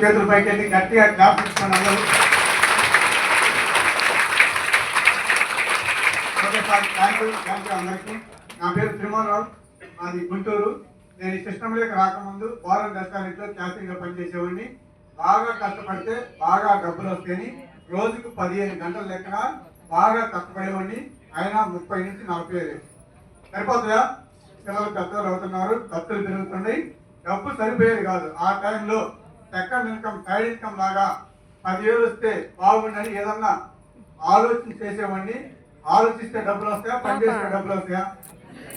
చేతుల పైకి గట్టిగా క్లాప్ ఇచ్చుకోండి అందరూ. ఓకే సార్, థ్యాంక్ యూ అందరికీ. నా పేరు తిరుమలరావు, మాది గుంటూరు. నేను ఈ సిస్టంలోకి రాకముందు ఫారెన్ రెస్టారెంట్లో క్యాటరింగ్గా పనిచేసేవాడిని. బాగా కష్టపడితే బాగా డబ్బులు వస్తాయని రోజుకు 15 గంటల లెక్కన బాగా కష్టపడేవాడిని. అయినా 30 నుంచి 40 సరిపోతాయా? పిల్లలు పెద్దలు అవుతున్నారు, ఖర్చులు పెరుగుతున్నాయి, డబ్బు సరిపోయేది కాదు. ఆ టైంలో సెకండ్ ఇన్కమ్, సైడ్ ఇన్కమ్ లాగా 10,000 వస్తే బాగుండని ఏదన్నా ఆలోచన చేసేవాడిని. ఆలోచిస్తే డబ్బులు వస్తాయా? పని చేస్తే డబ్బులు వస్తాయా?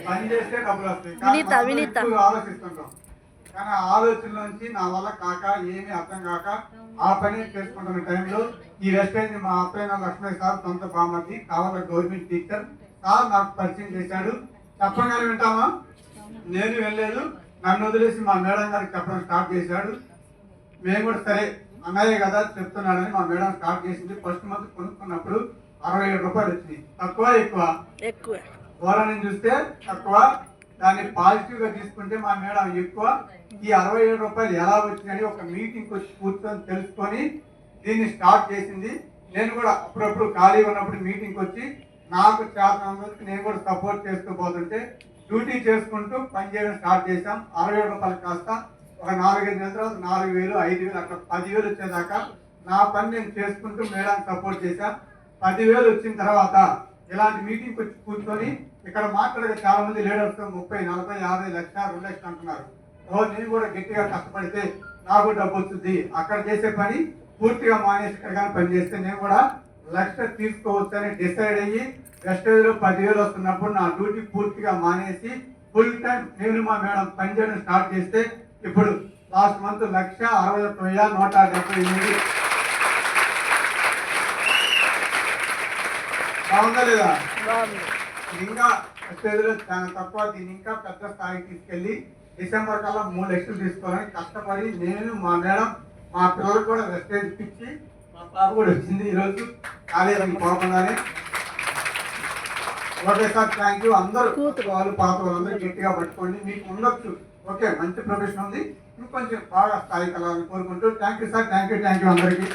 పని చేస్తే డబ్బులు వస్తాయి. కానీ ఆలోచిస్తుంటాం, కానీ ఆ ఆలోచనలోంచి నా వల్ల కాక ఏమీ అర్థం కాక ఆ పని చేసుకుంటున్న టైంలో ఈ రెస్టారెంట్ మా అత్తయ్య లక్ష్మణ్ సార్ సొంత బామ్మది, కావాల గవర్నమెంట్ టీచర్ సార్ నాకు పరిచయం చేశాడు. చెప్పగానే వింటామా? నేను వెళ్ళలేదు, నన్ను వదిలేసి మా మేడం గారికి చెప్పడం స్టార్ట్ చేశాడు. మేము కూడా సరే అన్నయ్య కదా చెప్తున్నాడని మా మేడం స్టార్ట్ చేసింది. ఫస్ట్ మంత్ కొనుక్కున్నప్పుడు 67 రూపాయలు వచ్చింది. తక్కువ ఎక్కువ? ఘోరాన్ని చూస్తే తక్కువ, దాన్ని పాజిటివ్ గా తీసుకుంటే మా మేడం ఎక్కువ. ఈ 67 రూపాయలు ఎలా వచ్చిందని ఒక మీటింగ్ వచ్చి కూర్చొని తెలుసుకొని దీన్ని స్టార్ట్ చేసింది. నేను కూడా అప్పుడప్పుడు ఖాళీ ఉన్నప్పుడు మీటింగ్ వచ్చి నాకు చాలా నేను కూడా సపోర్ట్ చేస్తూ పోతుంటే డ్యూటీ చేసుకుంటూ పనిచేయడం స్టార్ట్ చేశాం. 67 రూపాయలు కాస్త ఒక 4-5 నెలల తర్వాత 4,000, 5,000 అట్లా 10,000 వచ్చేదాకా నా పని నేను చేసుకుంటూ మేడానికి సపోర్ట్ చేశాను. 10,000 వచ్చిన తర్వాత ఇలాంటి మీటింగ్ వచ్చి కూర్చొని ఇక్కడ మాట్లాడే చాలా మంది లీడర్స్ 30, 40, 50 లక్షలు 2 లక్షలు అంటున్నారు. నేను కూడా గట్టిగా కష్టపడితే నాకు డబ్బు వస్తుంది, అక్కడ చేసే పని పూర్తిగా మానేసి ఇక్కడ కానీ పని చేస్తే నేను కూడా 1,00,000 తీసుకోవచ్చు అని డిసైడ్ అయ్యి వెస్టేజ్లో 10,000 వస్తున్నప్పుడు నా డ్యూటీ పూర్తిగా మానేసి ఫుల్ టైం నేను మా మేడం పనిచేయడం స్టార్ట్ చేస్తే ఇప్పుడు లాస్ట్ మంత్ 1,61,178. బాగుందా లేదా? ఇంకా వెస్టేజ్లో చాలా తక్కువ, దీన్ని ఇంకా పెద్ద స్థాయికి తీసుకెళ్ళి డిసెంబర్ కల్లా 3 లక్షలు తీసుకోవాలని కష్టపడి నేను మా మేడం మా పిల్లలకు కూడా వెస్టేజ్ ఇచ్చి మా పాప కూడా వచ్చింది ఈరోజు కాలేజీకి పోకుండానే. Okay sir, thank you. అందరూ వాళ్ళు పాత వాళ్ళందరూ గట్టిగా పట్టుకోండి, మీకు ఉండొచ్చు. ఓకే, మంచి ప్రొఫెషన్ ఉంది, ఇంకొంచెం బాగా స్థాయికి వెళ్ళాలని కోరుకుంటూ thank you sir, thank you అందరికీ.